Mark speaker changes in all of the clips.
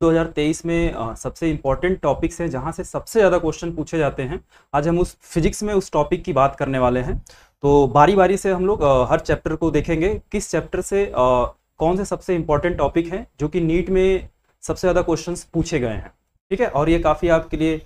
Speaker 1: 2023 में सबसे important topics हैं जहां से सबसे ज़्यादा क्वेश्चन पूछे जाते हैं। आज हम उस फिजिक्स में उस टॉपिक की बात करने वाले हैं। तो बारी बारी से हम लोग हर चैप्टर को देखेंगे, किस चैप्टर से कौन से सबसे इम्पोर्टेंट टॉपिक हैं जो कि नीट में सबसे ज़्यादा क्वेश्चंस पूछे गए हैं। ठीक है, और ये काफ़ी आपके लिए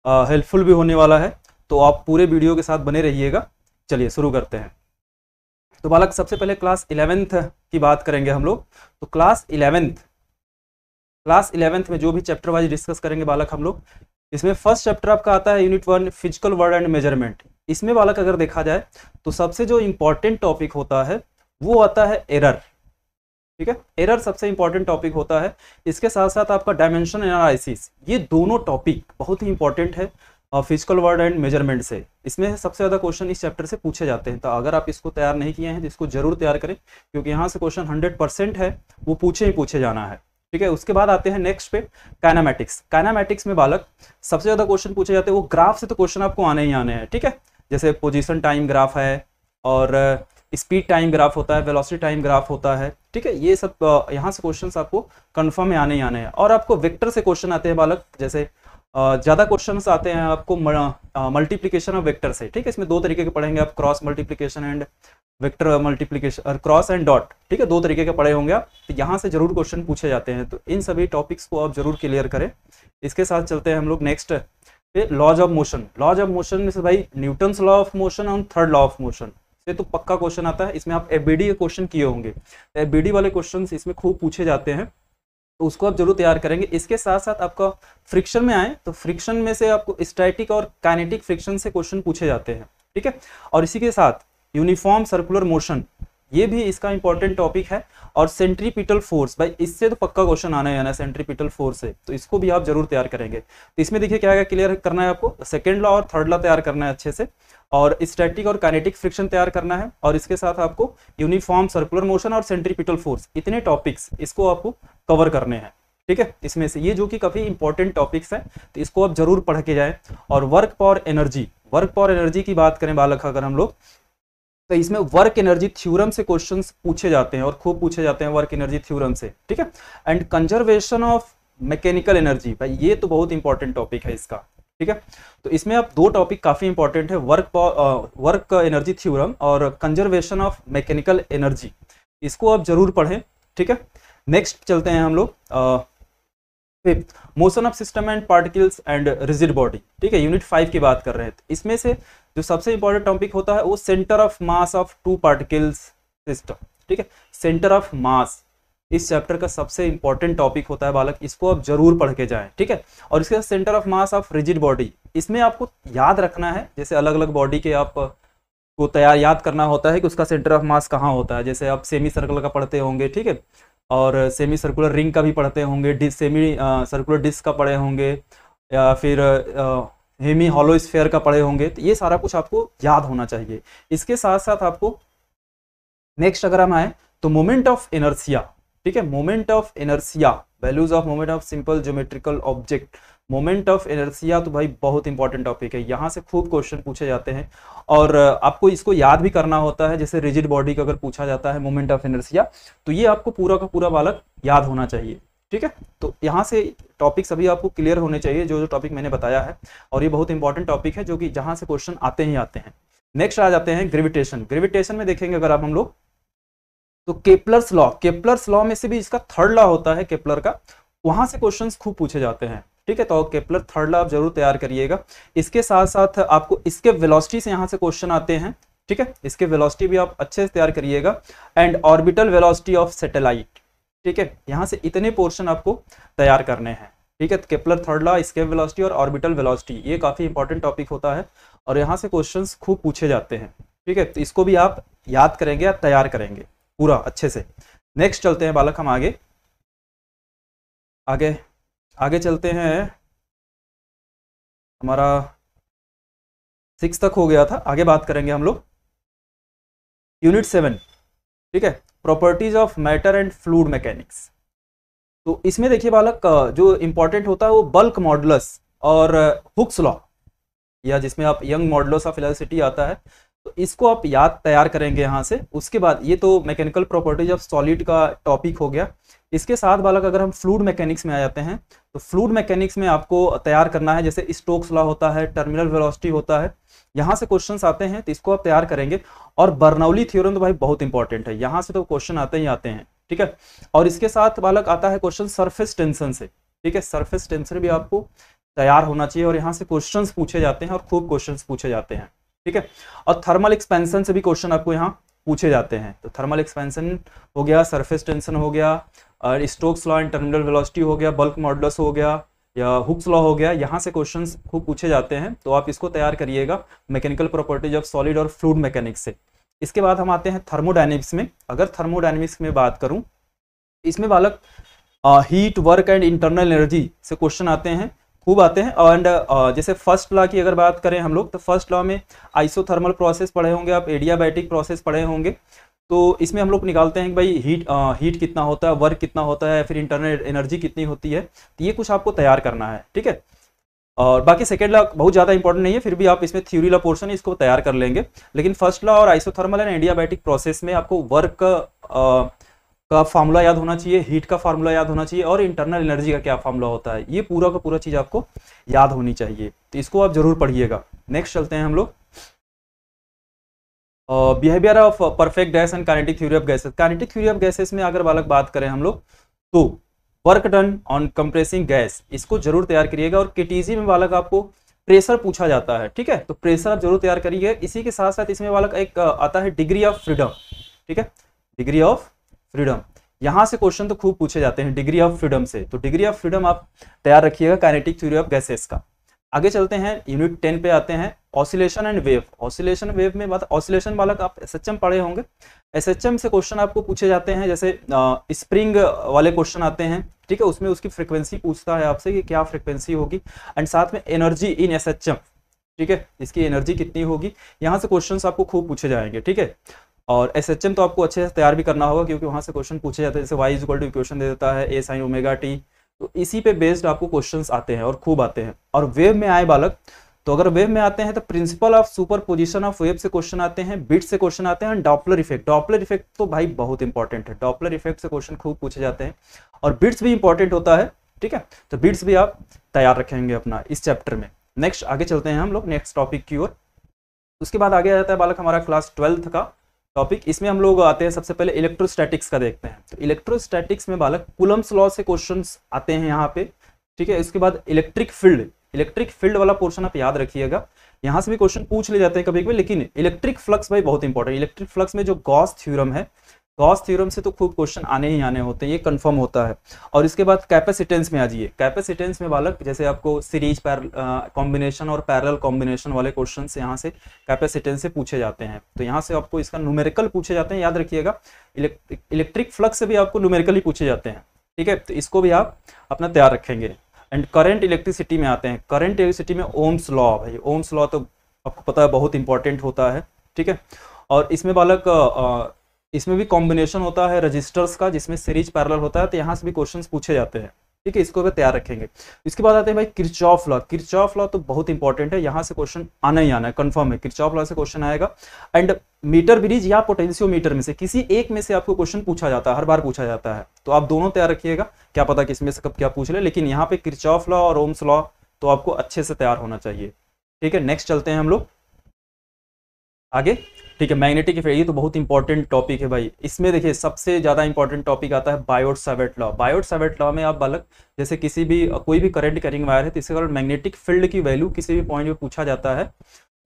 Speaker 1: हेल्पफुल भी होने वाला है, तो आप पूरे वीडियो के साथ बने रहिएगा। चलिए शुरू करते हैं। तो बालक, सबसे पहले क्लास 11th की बात करेंगे हम लोग। तो क्लास 11th में जो भी चैप्टर वाइज डिस्कस करेंगे बालक हम लोग, इसमें फर्स्ट चैप्टर आपका आता है unit 1 physical word and measurement. इसमें बालक अगर देखा जाए तो सबसे जो इम्पोर्टेंट टॉपिक होता है वो आता है एरर। ठीक है, एरर सबसे इंपॉर्टेंट टॉपिक होता है। इसके साथ साथ आपका डायमेंशन एनालिसिस, ये दोनों टॉपिक बहुत ही इंपॉर्टेंट है फिजिकल वर्ड एंड मेजरमेंट से। इसमें सबसे ज़्यादा क्वेश्चन इस चैप्टर से पूछे जाते हैं। तो अगर आप इसको तैयार नहीं किए हैं तो इसको जरूर तैयार करें, क्योंकि यहाँ से क्वेश्चन 100% है, वो पूछे ही पूछे जाना है। ठीक है, उसके बाद आते हैं नेक्स्ट पे काइनेमैटिक्स। काइनेमैटिक्स में बालक सबसे ज़्यादा क्वेश्चन पूछे जाते हैं, वो ग्राफ से तो क्वेश्चन आपको आने ही आने हैं। ठीक है, जैसे पोजीशन टाइम ग्राफ है, और स्पीड टाइम ग्राफ होता है, वेलोसिटी टाइम ग्राफ होता है। ठीक है, ये सब यहाँ से क्वेश्चंस आपको कंफर्म में आने ही आने हैं। और आपको वेक्टर से क्वेश्चन आते हैं बालक, जैसे ज़्यादा क्वेश्चंस आते हैं आपको मल्टीप्लिकेशन ऑफ वेक्टर से। ठीक है, इसमें दो तरीके के पढ़ेंगे आप, cross multiplication and vector multiplication, और क्रॉस एंड डॉट। ठीक है, दो तरीके के पढ़े होंगे आप, तो यहाँ से जरूर क्वेश्चन पूछे जाते हैं। तो इन सभी टॉपिक्स को आप जरूर क्लियर करें। इसके साथ चलते हैं हम लोग नेक्स्ट पे, laws of motion. Laws of motion में से भाई न्यूटन्स लॉ ऑफ मोशन और थर्ड लॉ ऑफ मोशन से तो पक्का क्वेश्चन आता है। इसमें आप एफबीडी के क्वेश्चन किए होंगे, एफबीडी वाले क्वेश्चन इसमें खूब पूछे जाते हैं, तो उसको आप जरूर तैयार करेंगे। इसके साथ साथ आपका फ्रिक्शन में आए तो फ्रिक्शन में से आपको स्टैटिक और काइनेटिक फ्रिक्शन से क्वेश्चन पूछे जाते हैं। ठीक है, और इसी के साथ यूनिफॉर्म सर्कुलर मोशन, ये भी इसका इंपॉर्टेंट टॉपिक है। और सेंट्रीपिटल फोर्स, भाई इससे तो पक्का क्वेश्चन आना है ना, सेंट्रीपिटल फोर्स से, तो इसको भी आप जरूर तैयार करेंगे। तो इसमें देखिए क्या क्लियर करना है आपको, सेकेंड लॉ और थर्ड लॉ तैयार करना है अच्छे से, और स्टैटिक और काइनेटिक फ्रिक्शन तैयार करना है, और इसके साथ आपको यूनिफॉर्म सर्कुलर मोशन और सेंट्रीपिटल फोर्स, इतने टॉपिक्स इसको आपको कवर करने हैं। ठीक है, इसमें से ये जो कि काफी इंपॉर्टेंट टॉपिक्स हैं, तो इसको आप जरूर पढ़ के जाएं। और work power energy, work power energy की बात करें बालक अगर हम लोग, तो इसमें वर्क एनर्जी थ्योरम से क्वेश्चंस पूछे जाते हैं, और खूब पूछे जाते हैं वर्क एनर्जी थ्योरम से। ठीक है, and conservation of mechanical energy, भाई ये तो बहुत इंपॉर्टेंट टॉपिक है इसका। ठीक है, तो इसमें आप दो टॉपिक काफी इंपॉर्टेंट है, वर्क एनर्जी थ्योरम और कंजर्वेशन ऑफ मैकेनिकल एनर्जी, इसको आप जरूर पढ़ें। ठीक है, नेक्स्ट चलते हैं हम लोग fifth, motion of system and particles and rigid body. ठीक है, यूनिट 5 की बात कर रहे हैं। इसमें से जो सबसे इंपॉर्टेंट टॉपिक होता है वो centre of mass of two particles system. ठीक है, सेंटर ऑफ मास इस चैप्टर का सबसे इंपॉर्टेंट टॉपिक होता है बालक, इसको आप जरूर पढ़ के जाएं। ठीक है, और इसके centre of mass of rigid body, इसमें आपको याद रखना है, जैसे अलग अलग बॉडी के आप को तैयार याद करना होता है कि उसका सेंटर ऑफ मास कहाँ होता है। जैसे आप सेमी सर्कल का पढ़ते होंगे, ठीक है, और सेमी सर्कुलर रिंग का भी पढ़ते होंगे, सेमी सर्कुलर डिस्क का पढ़े होंगे, या फिर हेमी हॉलो स्फीयर का पढ़े होंगे। तो ये सारा कुछ आपको याद होना चाहिए। इसके साथ साथ आपको नेक्स्ट अगर हम आए तो मोमेंट ऑफ इनर्शिया। ठीक है, moment of inertia, values of moment of simple geometrical object, moment of inertia तो भाई बहुत इंपॉर्टेंट टॉपिक है, यहाँ से खूब क्वेश्चन पूछे जाते हैं, और आपको इसको याद भी करना होता है। जैसे रिजिड बॉडी का अगर पूछा जाता है मोमेंट ऑफ इनर्शिया, तो ये आपको पूरा का पूरा बालक याद होना चाहिए। ठीक है, तो यहाँ से टॉपिक सभी आपको क्लियर होने चाहिए, जो जो टॉपिक मैंने बताया है, और ये बहुत इंपॉर्टेंट टॉपिक है जो कि जहाँ से क्वेश्चन आते ही आते हैं। नेक्स्ट आ जाते हैं ग्रेविटेशन। ग्रेविटेशन में देखेंगे अगर आप हम लोग, तो केपलर्स लॉ, केपलर्स लॉ में से भी इसका थर्ड लॉ होता है केपलर का, वहां से क्वेश्चंस खूब पूछे जाते हैं। ठीक है, तो केपलर थर्ड लॉ आप जरूर तैयार करिएगा। इसके साथ साथ आपको इसके वेलोसिटी से यहाँ से क्वेश्चन आते हैं। ठीक है, इसके वेलोसिटी भी आप अच्छे से तैयार करिएगा, and orbital velocity of satellite. ठीक है, यहाँ से इतने पोर्शन आपको तैयार करने हैं। ठीक है, तो Kepler third law, escape velocity और ऑर्बिटल वेलोसिटी, ये काफी इंपॉर्टेंट टॉपिक होता है, और यहाँ से क्वेश्चंस खूब पूछे जाते हैं। ठीक है, तो इसको भी आप याद करेंगे या तैयार करेंगे पूरा अच्छे से। नेक्स्ट चलते हैं बालक हम आगे आगे आगे चलते हैं, हमारा 6 तक हो गया था, आगे बात करेंगे हम लोग यूनिट 7। ठीक है, properties of matter and fluid mechanics. तो इसमें देखिए बालक, जो इंपॉर्टेंट होता है वो बल्क मॉडुलस और हुक्स लॉ, या जिसमें आप यंग मॉडुलस ऑफ इलास्टिसिटी आता है, तो इसको आप याद तैयार करेंगे यहाँ से। उसके बाद ये तो मैकेनिकल प्रॉपर्टीज ऑफ सॉलिड का टॉपिक हो गया। इसके साथ बालक अगर हम फ्लूइड मैकेनिक्स में आ जाते हैं, तो फ्लूइड मैकेनिक्स में आपको तैयार करना है, जैसे स्टोक्स लॉ होता है, टर्मिनल वेलोसिटी होता है, यहाँ से क्वेश्चंस आते हैं, तो इसको आप तैयार करेंगे। और बर्नौली थ्योरम तो भाई बहुत इंपॉर्टेंट है, यहाँ से तो क्वेश्चन आते ही आते हैं, ठीक है। और इसके साथ बालक आता है क्वेश्चन सरफेस टेंशन से, ठीक है, सरफेस टेंशन भी आपको तैयार होना चाहिए, और यहाँ से क्वेश्चंस पूछे जाते हैं और खूब क्वेश्चंस पूछे जाते हैं, ठीक है। और थर्मल एक्सपेंशन से भी क्वेश्चन आपको यहाँ पूछे जाते हैं, तो थर्मल एक्सपेंशन हो गया, सरफेस टेंशन हो गया, और Stokes law and terminal velocity हो गया, बल्क मॉडुलस हो गया, या हुक्स लॉ हो गया, यहाँ से क्वेश्चंस खूब पूछे जाते हैं, तो आप इसको तैयार करिएगा मैकेनिकल प्रॉपर्टीज ऑफ सॉलिड और फ्लूइड मैकेनिक्स से। इसके बाद हम आते हैं थर्मोडायनेमिक्स में। अगर थर्मोडायनेमिक्स में बात करूं, इसमें बालक heat, work and internal energy से क्वेश्चन आते हैं, खूब आते हैं। एंड जैसे फर्स्ट लॉ की अगर बात करें हम लोग, तो फर्स्ट लॉ में आइसोथर्मल प्रोसेस पढ़े होंगे आप, एडियाबैटिक प्रोसेस पढ़े होंगे, तो इसमें हम लोग निकालते हैं कि भाई हीट कितना होता है, वर्क कितना होता है, फिर इंटरनल एनर्जी कितनी होती है, तो ये कुछ आपको तैयार करना है, ठीक है। और बाकी सेकेंड लॉ बहुत ज़्यादा इंपॉर्टेंट नहीं है, फिर भी आप इसमें थ्योरी लॉ पोर्शन है, इसको तैयार कर लेंगे। लेकिन फर्स्ट लॉ और आइसोथर्मल एंड एडियाबैटिक प्रोसेस में आपको वर्क का फार्मूला याद होना चाहिए, हीट का फार्मूला याद होना चाहिए, और इंटरनल एनर्जी का क्या फार्मूला होता है, ये पूरा का पूरा चीज़ आपको याद होनी चाहिए, तो इसको आप जरूर पढ़िएगा। नेक्स्ट चलते हैं हम लोग, behaviour of perfect gas and kinetic theory of gases. Kinetic theory of gases में अगर बालक बात करें हम लोग, तो work done on compressing gas, इसको जरूर तैयार करिएगा। और केटीजी में बालक आपको प्रेशर पूछा जाता है, ठीक है, तो प्रेशर आप जरूर तैयार करिए। इसी के साथ साथ इसमें बालक एक आता है डिग्री ऑफ फ्रीडम, ठीक है, डिग्री ऑफ फ्रीडम, यहाँ से क्वेश्चन तो खूब पूछे जाते हैं डिग्री ऑफ फ्रीडम से, तो डिग्री ऑफ फ्रीडम आप तैयार रखिएगा काइनेटिक थ्योरी ऑफ गैसेस का। आगे चलते हैं, यूनिट 10 पे आते हैं, oscillation and wave. Oscillation wave में बात, ऑसिलेशन बालक आप एसएचएम पढ़े होंगे, एसएचएम से क्वेश्चन आपको पूछे जाते हैं, जैसे स्प्रिंग वाले क्वेश्चन आते हैं, ठीक है, उसमें उसकी फ्रीक्वेंसी पूछता है आपसे कि क्या फ्रीक्वेंसी होगी, एंड साथ में एनर्जी इन एसएचएम, ठीक है, इसकी एनर्जी कितनी होगी, यहाँ से क्वेश्चन आपको खूब पूछे जाएंगे, ठीक है। और एसएचएम तो आपको अच्छे से तैयार भी करना होगा, क्योंकि वहाँ से क्वेश्चन पूछे जाते हैं, जैसे y इक्वल टू इक्वेशन दे देता है a sin ओमेगा t, तो इसी पे बेस्ड आपको क्वेश्चंस आते हैं और खूब आते हैं। और वेव में आए बालक, तो अगर वेव में आते हैं तो principle of superposition of wave से क्वेश्चन आते हैं, बिट से क्वेश्चन आते हैं, डॉपलर इफेक्ट, डॉपलर इफेक्ट तो भाई बहुत इंपॉर्टेंट है, डॉपलर इफेक्ट से क्वेश्चन खूब पूछे जाते हैं, और बिट्स भी इंपॉर्टेंट होता है, ठीक है, तो बिट्स भी आप तैयार रखेंगे अपना इस चैप्टर में। नेक्स्ट आगे चलते हैं हम लोग नेक्स्ट टॉपिक की ओर। उसके बाद आगे आ जाता है बालक हमारा क्लास 12th का टॉपिक। इसमें हम लोग आते हैं सबसे पहले इलेक्ट्रोस्टैटिक्स का देखते हैं। तो इलेक्ट्रोस्टैटिक्स में बालक कूलम्स लॉ से क्वेश्चंस आते हैं यहाँ पे, ठीक है। इसके बाद इलेक्ट्रिक फील्ड वाला पोर्शन आप याद रखिएगा, यहाँ से भी क्वेश्चन पूछ ले जाते हैं कभी कभी, लेकिन इलेक्ट्रिक फ्लक्स भाई बहुत इंपॉर्टेंट। इलेक्ट्रिक फ्लक्स में जो गॉस थ्योरम है, गॉस थ्योरम से तो खूब क्वेश्चन आने ही आने होते हैं, ये कंफर्म होता है। और इसके बाद कैपेसिटेंस में आ जाइए। कैपेसिटेंस में बालक जैसे आपको सीरीज कॉम्बिनेशन और पैरेलल कॉम्बिनेशन वाले क्वेश्चन यहाँ से कैपेसिटेंस से पूछे जाते हैं, तो यहाँ से आपको इसका न्यूमेरिकल पूछे जाते हैं, याद रखिएगा। इलेक्ट्रिक फ्लक्स से भी आपको न्यूमेरिकल ही पूछे जाते हैं, ठीक है, तो इसको भी आप अपना तैयार रखेंगे। एंड करंट इलेक्ट्रिसिटी में आते हैं। करंट इलेक्ट्रिसिटी में ओम्स लॉ, भाई ओम्स लॉ तो आपको पता है बहुत इंपॉर्टेंट होता है, ठीक है। और इसमें बालक इसमें भी कॉम्बिनेशन होता है रजिस्टर्स का, जिसमें सीरीज पैरेलल होता है, तो यहाँ से भी क्वेश्चंस पूछे जाते हैं, ठीक है, इसको भी तैयार रखेंगे। इसके बाद आते हैं भाई किरचॉफ लॉ। किरचॉफ लॉ तो बहुत इंपॉर्टेंट है, यहाँ से क्वेश्चन आना ही आना है, कंफर्म है, किरचॉफ लॉ से क्वेश्चन आएगा। एंड मीटर ब्रिज या पोटेंशियोमीटर में से किसी एक में से आपको क्वेश्चन पूछा जाता है, हर बार पूछा जाता है, तो आप दोनों तैयार रखिएगा, क्या पता किसमें से कब क्या पूछ ले, लेकिन यहाँ पे किरचॉफ लॉ और ओम्स लॉ तो आपको अच्छे से तैयार होना चाहिए, ठीक है। नेक्स्ट चलते हैं हम लोग आगे, ठीक है। मैग्नेटिक इफेक्ट, ये तो बहुत इंपॉर्टेंट टॉपिक है भाई। इसमें देखिए सबसे ज्यादा इंपॉर्टेंट टॉपिक आता है बायोट-सावर्ट लॉ। बायोट-सावर्ट लॉ में आप बालक जैसे किसी भी कोई भी करंट कैरिंग वायर है, तो इसके कारण मैग्नेटिक फील्ड की वैल्यू किसी भी पॉइंट में पूछा जाता है,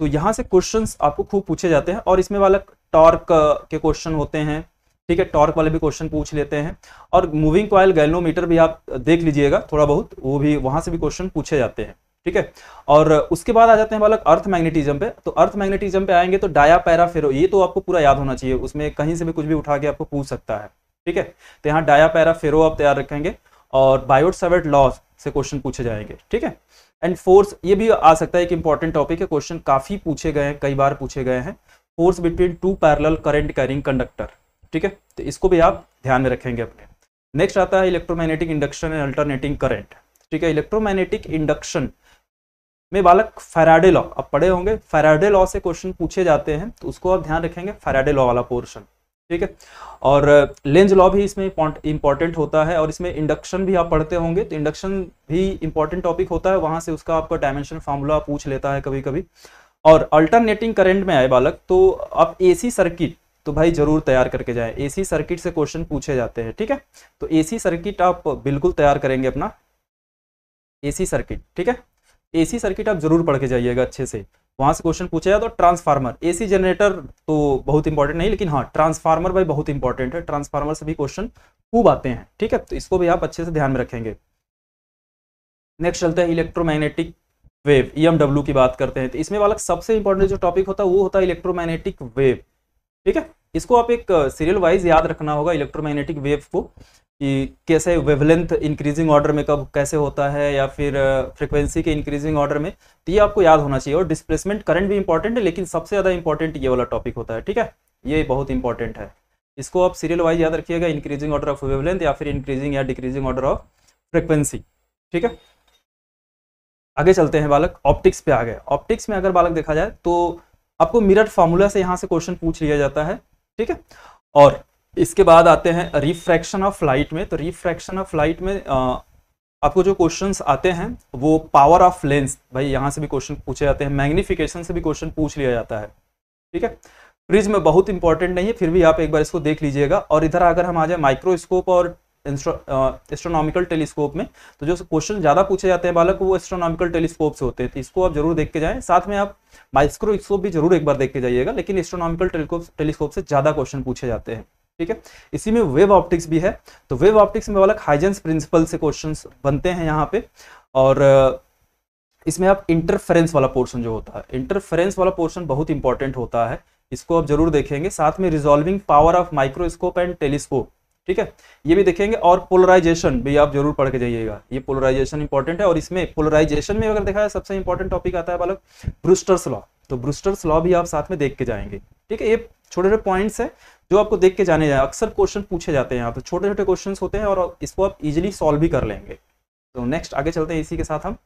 Speaker 1: तो यहाँ से क्वेश्चंस आपको खूब पूछे जाते हैं। और इसमें बालक टॉर्क के क्वेश्चन होते हैं, ठीक है, टॉर्क वाले भी क्वेश्चन पूछ लेते हैं। और मूविंग कॉइल गैल्वेनोमीटर भी आप देख लीजिएगा थोड़ा बहुत, वो भी वहां से भी क्वेश्चन पूछे जाते हैं, ठीक है। और उसके बाद आ जाते हैं बालक अर्थ मैग्नेटिज्म पे। तो अर्थ मैग्नेटिज्म पे आएंगे तो डाया पैरा फेरो, ये तो आपको पूरा याद होना चाहिए, उसमें कहीं से भी कुछ भी उठा के आपको पूछ सकता है, ठीक है। तो यहाँ डाया पैरा फेरो आप तैयार रखेंगे, और बायोट-सावर्ट लॉ से क्वेश्चन पूछे जाएंगे, ठीक है। एंड फोर्स, ये भी आ सकता है एक इंपॉर्टेंट टॉपिक है, क्वेश्चन काफी पूछे गए हैं, कई बार पूछे गए हैं। Force between two parallel current carrying conductor, ठीक है, तो इसको भी आप ध्यान में रखेंगे अपने। नेक्स्ट आता है electromagnetic induction and alternating current, ठीक है। इलेक्ट्रोमैग्नेटिक इंडक्शन में बालक फैराडे लॉ आप पढ़े होंगे, फैराडे लॉ से क्वेश्चन पूछे जाते हैं, तो उसको आप ध्यान रखेंगे, फैराडे लॉ वाला पोर्शन, ठीक है। और लेंज लॉ भी इसमें इंपॉर्टेंट होता है, और इसमें इंडक्शन भी आप पढ़ते होंगे, तो इंडक्शन भी इंपॉर्टेंट टॉपिक होता है, वहां से उसका आपका डायमेंशन फार्मूला पूछ लेता है कभी कभी। और अल्टरनेटिंग करंट में आए बालक, तो आप एसी सर्किट तो भाई जरूर तैयार करके जाएं, एसी सर्किट से क्वेश्चन पूछे जाते हैं, ठीक है। तो एसी सर्किट आप बिल्कुल तैयार करेंगे अपना, एसी सर्किट, ठीक है। एसी सर्किट आप जरूर पढ़ के जाइएगा अच्छे से, वहां से क्वेश्चन पूछा जाए। तो ट्रांसफार्मर, एसी जनरेटर तो बहुत इंपॉर्टेंट नहीं, लेकिन हाँ ट्रांसफार्मर भाई बहुत इंपॉर्टेंट है, ट्रांसफार्मर से भी क्वेश्चन खूब आते हैं, ठीक है। तो इसको भी आप अच्छे से ध्यान में रखेंगे। नेक्स्ट चलते हैं इलेक्ट्रोमैग्नेटिक वेव, ईएमडब्ल्यू की बात करते हैं। तो इसमें वाला सबसे इंपॉर्टेंट जो टॉपिक होता है वो होता है इलेक्ट्रोमैग्नेटिक वेव, ठीक है। इसको आप एक सीरियल वाइज याद रखना होगा इलेक्ट्रोमैग्नेटिक वेव को, कि कैसे वेवलेंथ इंक्रीजिंग ऑर्डर में कब कैसे होता है, या फिर फ्रीक्वेंसी के इंक्रीजिंग ऑर्डर में, तो ये आपको याद होना चाहिए। और डिस्प्लेसमेंट करंट भी इंपॉर्टेंट है, लेकिन सबसे ज़्यादा इंपॉर्टेंट ये वाला टॉपिक होता है, ठीक है। ये बहुत इंपॉर्टेंट है, इसको आप सीरियल वाइज याद रखिएगा, इंक्रीजिंग ऑर्डर ऑफ वेवलेंथ या फिर इंक्रीजिंग या डिक्रीजिंग ऑर्डर ऑफ फ्रीक्वेंसी, ठीक है। आगे चलते हैं बालक, ऑप्टिक्स पे आ गए। ऑप्टिक्स में अगर बालक देखा जाए तो आपको मिरर फार्मूला से यहाँ से क्वेश्चन पूछ लिया जाता है, ठीक है। और इसके बाद आते हैं रिफ्रैक्शन ऑफ लाइट में। तो रिफ्रैक्शन ऑफ लाइट में आपको जो क्वेश्चंस आते हैं वो पावर ऑफ लेंस, भाई यहाँ से भी क्वेश्चन पूछे जाते हैं, मैग्निफिकेशन से भी क्वेश्चन पूछ लिया जाता है, ठीक है। प्रिज्म बहुत इंपॉर्टेंट नहीं है, फिर भी आप एक बार इसको देख लीजिएगा। और इधर अगर हम आ जाए माइक्रोस्कोप और एस्ट्रोनॉमिकल टेलीस्कोप में, तो जो क्वेश्चन ज्यादा पूछे जाते हैं बालक वो एस्ट्रोनॉमिकल टेलीस्कोप से होते हैं, तो इसको आप जरूर देख के जाएं। साथ में आप माइक्रोस्कोप भी जरूर एक बार देख के जाइएगा, लेकिन एस्ट्रोनॉमिकल टेलीस्कोप से ज्यादा क्वेश्चन पूछे जाते हैं, ठीक है। इसी में वेव ऑप्टिक्स भी है। तो वेव ऑप्टिक्स में बालक हाइजेंस प्रिंसिपल से क्वेश्चंस बनते हैं यहाँ पे। और इसमें आप इंटरफेरेंस वाला पोर्शन जो होता है, इंटरफेरेंस वाला पोर्शन बहुत इंपॉर्टेंट होता है, इसको आप जरूर देखेंगे। साथ में resolving power of microscope and telescope, ठीक है, ये भी देखेंगे। और पोलराइजेशन भी आप जरूर पढ़ के जाइएगा, ये पोलराइजेशन इंपॉर्टेंट है। और इसमें पोलराइजेशन में अगर देखा जाए सबसे इंपॉर्टेंट टॉपिक आता है बालक ब्रूस्टर्स लॉ, तो ब्रूस्टर्स लॉ भी आप साथ में देख के जाएंगे, ठीक है। ये छोटे छोटे पॉइंट्स है जो आपको देख के जाने जाए, अक्सर क्वेश्चन पूछे जाते हैं यहाँ पे, छोटे छोटे क्वेश्चन होते हैं और इसको आप इजिली सॉल्व भी कर लेंगे। तो नेक्स्ट आगे चलते हैं इसी के साथ हम,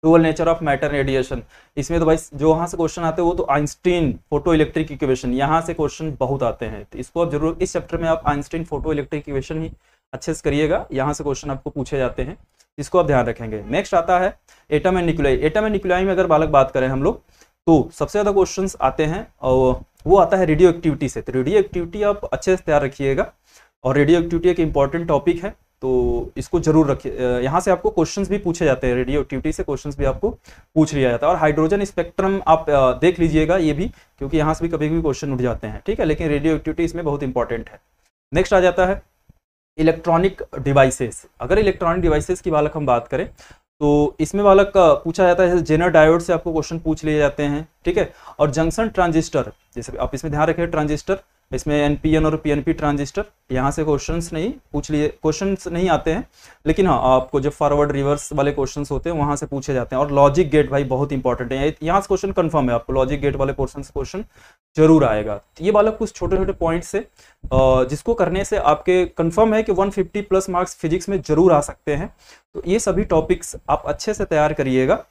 Speaker 1: dual nature of matter radiation. इसमें तो भाई जो वहां से क्वेश्चन आते हैं वो तो आइंस्टीन फोटो इलेक्ट्रिक इक्वेशन, यहाँ से क्वेश्चन बहुत आते हैं, तो इसको आप जरूर इस चैप्टर में आप आइंस्टीन फोटो इलेक्ट्रिक इक्वेशन ही अच्छे से करिएगा, यहाँ से क्वेश्चन आपको पूछे जाते हैं, इसको आप ध्यान रखेंगे। नेक्स्ट आता है atom and nuclei. Atom and nuclei में अगर बालक बात करें हम लोग, तो सबसे ज्यादा क्वेश्चंस आते हैं और वो आता है रेडियो एक्टिविटी से। तो रेडियो एक्टिविटी आप अच्छे से तैयार रखिएगा, और रेडियो एक्टिविटी एक इंपॉर्टेंट टॉपिक है, तो इसको जरूर रखिए। यहाँ से आपको क्वेश्चंस भी पूछे जाते हैं, रेडियो एक्टिविटी से क्वेश्चंस भी आपको पूछ लिया जाता है। और हाइड्रोजन स्पेक्ट्रम आप देख लीजिएगा ये भी, क्योंकि यहाँ से भी कभी कभी क्वेश्चन उठ जाते हैं, ठीक है। लेकिन रेडियो एक्टिविटी इसमें बहुत इंपॉर्टेंट है। नेक्स्ट आ जाता है इलेक्ट्रॉनिक डिवाइसेस। अगर इलेक्ट्रॉनिक डिवाइसेस की बालक हम बात करें तो इसमें बालक पूछा जाता है, जेनर डायोड से आपको क्वेश्चन पूछ लिए जाते हैं, ठीक है। और जंक्शन ट्रांजिस्टर, जैसे आप इसमें ध्यान रखें ट्रांजिस्टर, इसमें एनपीएन और पीएनपी ट्रांजिस्टर, यहाँ से क्वेश्चंस नहीं पूछ लिए, क्वेश्चंस नहीं आते हैं, लेकिन हाँ आपको जो फॉरवर्ड रिवर्स वाले क्वेश्चंस होते हैं वहां से पूछे जाते हैं। और लॉजिक गेट भाई बहुत इंपॉर्टेंट है, यहाँ से क्वेश्चन कंफर्म है, आपको लॉजिक गेट वाले पोर्शन से क्वेश्चन जरूर आएगा। ये बालक कुछ छोटे छोटे पॉइंट्स है जिसको करने से आपके कंफर्म है कि 150 प्लस मार्क्स फिजिक्स में जरूर आ सकते हैं। तो ये सभी टॉपिक्स आप अच्छे से तैयार करिएगा,